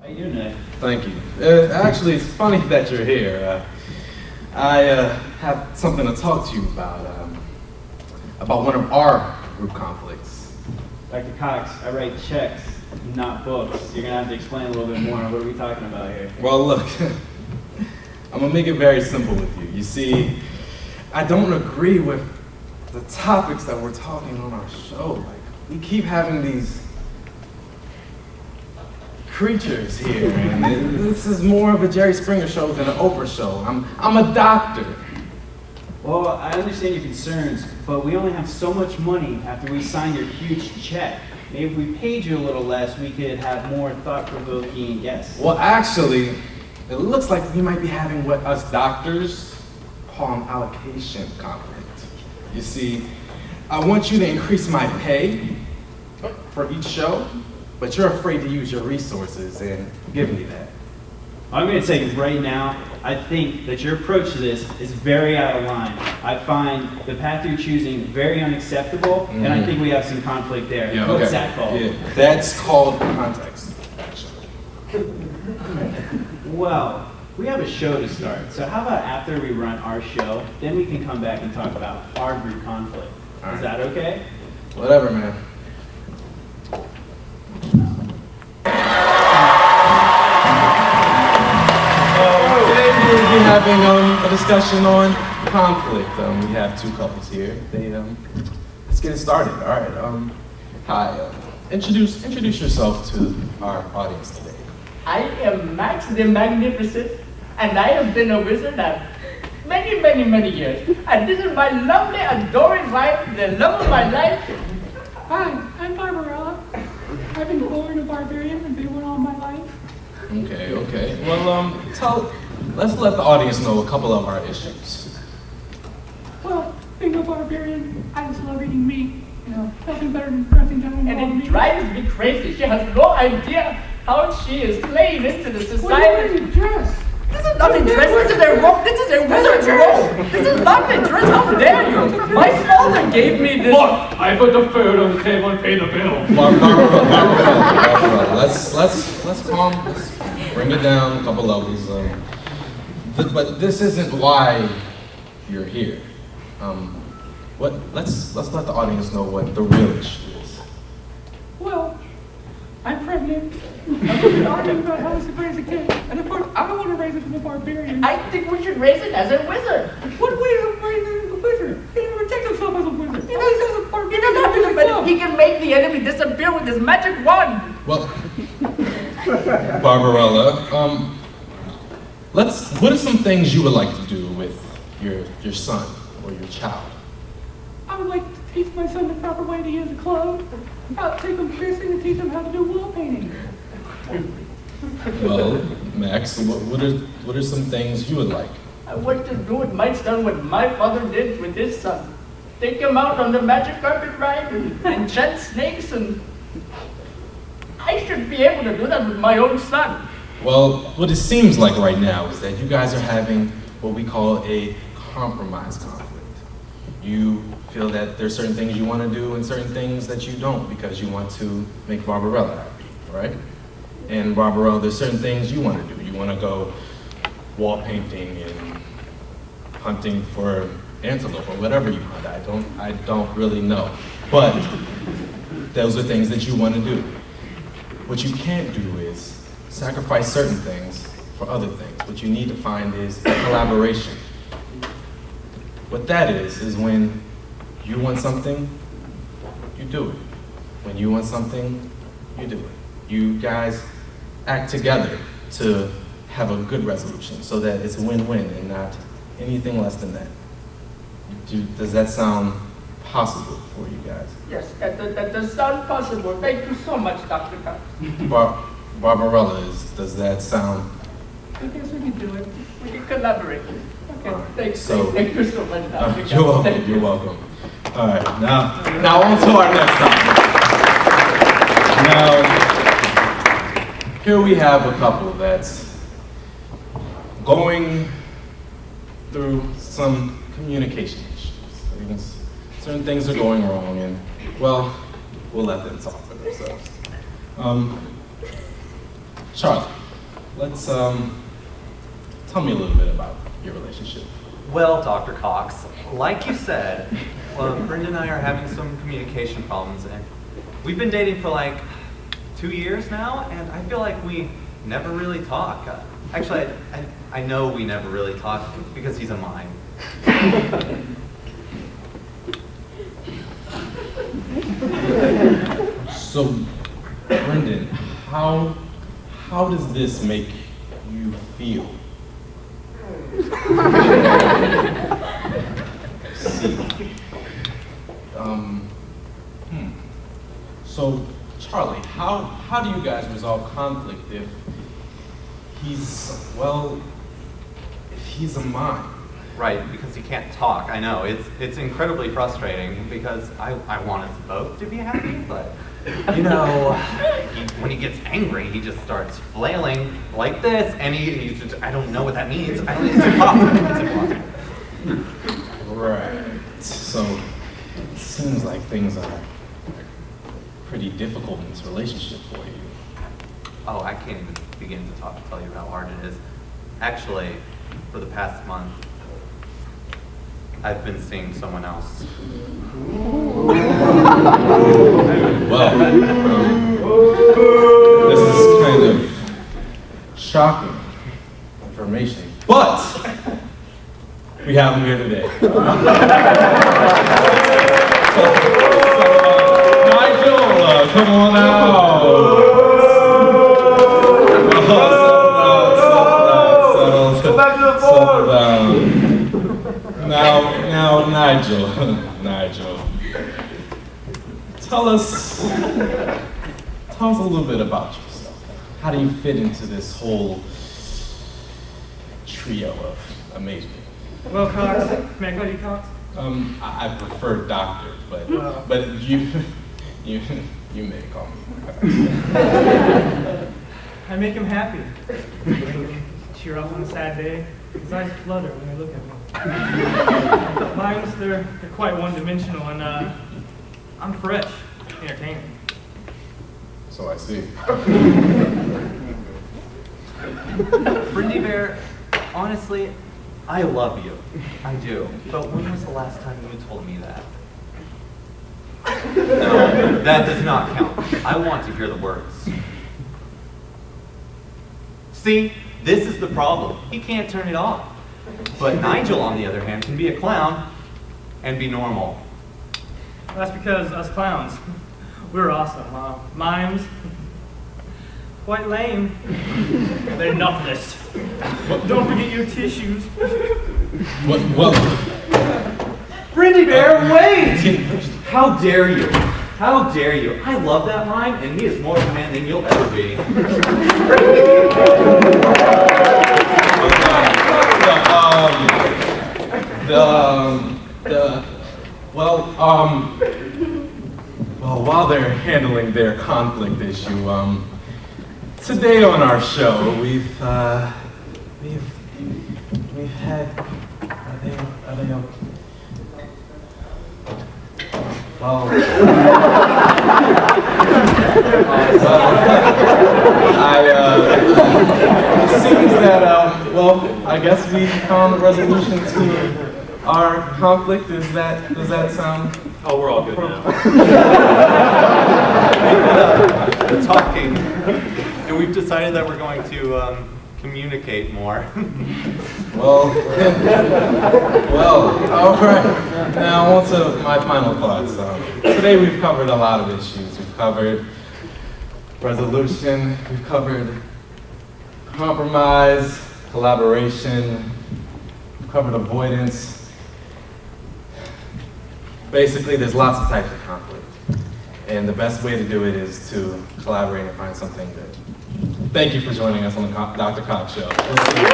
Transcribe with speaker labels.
Speaker 1: How you doing today?
Speaker 2: Thank you. Actually, it's funny that you're here. I have something to talk to you about one of our group conflicts.
Speaker 1: Dr. Cox, I write checks, not books. You're gonna have to explain a little bit more. What are we talking about here?
Speaker 2: Well, look, I'm gonna make it very simple with you. You see, I don't agree with the topics that we're talking on our show. Like, we keep having these creatures here, and this is more of a Jerry Springer show than an Oprah show. I'm a doctor.
Speaker 1: Well, I understand your concerns, but we only have so much money after we signed your huge check. Maybe if we paid you a little less, we could have more thought-provoking guests.
Speaker 2: Well, actually, it looks like we might be having what us doctors call an allocation conflict. You see, I want you to increase my pay for each show, but you're afraid to use your resources and give me that.
Speaker 1: I'm going to tell you right now, I think that your approach to this is very out of line. I find the path you're choosing very unacceptable, and I think we have some conflict there.
Speaker 2: Yeah,
Speaker 1: What's
Speaker 2: okay.
Speaker 1: that called?
Speaker 2: Yeah, that's called context, actually.
Speaker 1: Well, we have a show to start, so how about after we run our show, then we can come back and talk about our group conflict.
Speaker 2: All
Speaker 1: Is
Speaker 2: right.
Speaker 1: that okay?
Speaker 2: Whatever, man. Today we'll be having a discussion on conflict. We have two couples here. Let's get it started. All right. Hi. Introduce yourself to our audience today.
Speaker 3: I am Max the Magnificent, and I have been a wizard of many years. And this is my lovely, adoring wife, the love of my life.
Speaker 4: Hi, I'm Barbarella. I've been born a barbarian and been one all my life.
Speaker 2: Okay. Well, let's let the audience know a couple of our issues.
Speaker 4: Well, being a barbarian, I just love eating meat. You know, nothing better than dressing down in raw
Speaker 3: And it
Speaker 4: meat.
Speaker 3: drives me crazy. She has no idea how she is playing into the
Speaker 4: What are you
Speaker 3: society.
Speaker 4: wearing a dress?
Speaker 3: This is not a dress, this is a robe, this is a wizard's robe. This is not a dress, how dare you? My father gave me this.
Speaker 5: Look, I put the food on the table and paid the bill.
Speaker 2: Barbarella, let's bring it down a couple levels. But this isn't why you're here. Let's let the audience know what the real issue is.
Speaker 4: Well, I'm pregnant. I've been arguing about how to raise a kid. And of course, I don't want to raise it as a barbarian.
Speaker 3: I think we should raise it as a wizard.
Speaker 4: What way of raising it as a wizard? He didn't protect himself as a wizard. He raised as a
Speaker 3: He
Speaker 4: barbarian.
Speaker 3: doesn't have to defend it. He can make the enemy disappear with his magic wand.
Speaker 2: Well, Barbarella, what are some things you would like to do with your son or your child?
Speaker 4: I would like to teach my son the proper way to use a club. I'll take him fishing and teach him how to do wall painting.
Speaker 2: Well, Max, what are some things you would like?
Speaker 3: I want to do with my son what my father did with his son. Take him out on the magic carpet ride and enchant snakes, and I should be able to do that with my own son.
Speaker 2: Well, what it seems like right now is that you guys are having what we call a compromise conflict. You feel that there's certain things you want to do and certain things that you don't because you want to make Barbarella happy, right? And Barbarella, there's certain things you want to do. You want to go wall painting and hunting for antelope or whatever you hunt. I don't really know. But those are things that you want to do. What you can't do is sacrifice certain things for other things. What you need to find is collaboration. What that is when you want something, you do it. When you want something, you do it. You guys act together to have a good resolution so that it's win-win and not anything less than that. Does that sound possible for you guys?
Speaker 3: Yes, that does sound possible. Thank you so much, Dr. Cox.
Speaker 2: Barbarella, does that sound?
Speaker 4: I guess we can do it.
Speaker 3: We can collaborate. Okay, thank you so much, Dr. Cox.
Speaker 2: You're welcome.
Speaker 3: Thank you.
Speaker 2: You're welcome. All right, now on to our next topic. Now, here we have a couple that's going through some communication issues. I mean, certain things are going wrong, and well, we'll let them talk for themselves. Charlotte, let's tell me a little bit about your relationship.
Speaker 6: Well, Dr. Cox, like you said, Brenda and I are having some communication problems, and we've been dating for like 2 years now, and I feel like we never really talk. Actually, I know we never really talk because he's a mime.
Speaker 2: So, Brendan, how does this make you feel? See. So, Charlie, how do you guys resolve conflict if he's a mime?
Speaker 6: Right, because he can't talk. I know it's incredibly frustrating because I want us both to be happy, but you know, when he gets angry, he just starts flailing like this, and he's just, I don't know what that means. It's impossible. It's impossible.
Speaker 2: Right. So it seems like things are pretty difficult in this relationship for you.
Speaker 6: Oh, I can't even begin to tell you how hard it is. Actually, for the past month, I've been seeing someone else.
Speaker 2: Well, this is kind of shocking information, but we have him here today. Nigel, come on out. Settle down. Now, Nigel, tell us a little bit about yourself. How do you fit into this whole trio of amazing?
Speaker 4: Well, Cox, may I call you Cox?
Speaker 2: I prefer doctor, but you may call me.
Speaker 4: I make him happy. Cheer up on a sad day. His eyes flutter when they look at me. Mimes, they're quite one-dimensional, and I'm fresh, entertaining.
Speaker 2: So I see.
Speaker 6: Brindy Bear, honestly, I love you. I do. But when was the last time you told me that? No, that does not count. I want to hear the words. See, this is the problem. He can't turn it off. But Nigel, on the other hand, can be a clown and be normal.
Speaker 4: That's because us clowns, we're awesome. Mimes, quite lame. They're nuthless. Don't forget your tissues.
Speaker 2: Well,
Speaker 6: Brindy Bear, wait! How dare you? How dare you? I love that mime, and he is more of a man than you'll ever be.
Speaker 2: Well, while they're handling their conflict issue, today on our show, we've had, are they well, it seems that, I guess we found a resolution to our conflict. Does that sound?
Speaker 5: Oh, we're all good now.
Speaker 6: We're talking, and we've decided that we're going to communicate more.
Speaker 2: Well, all right. Now on to my final thoughts. Today we've covered a lot of issues. We've covered resolution, we've covered compromise, collaboration, we've covered avoidance. Basically, there's lots of types of conflict. And the best way to do it is to collaborate and find something good. Thank you for joining us on the Dr. Cox Show. We'll see you.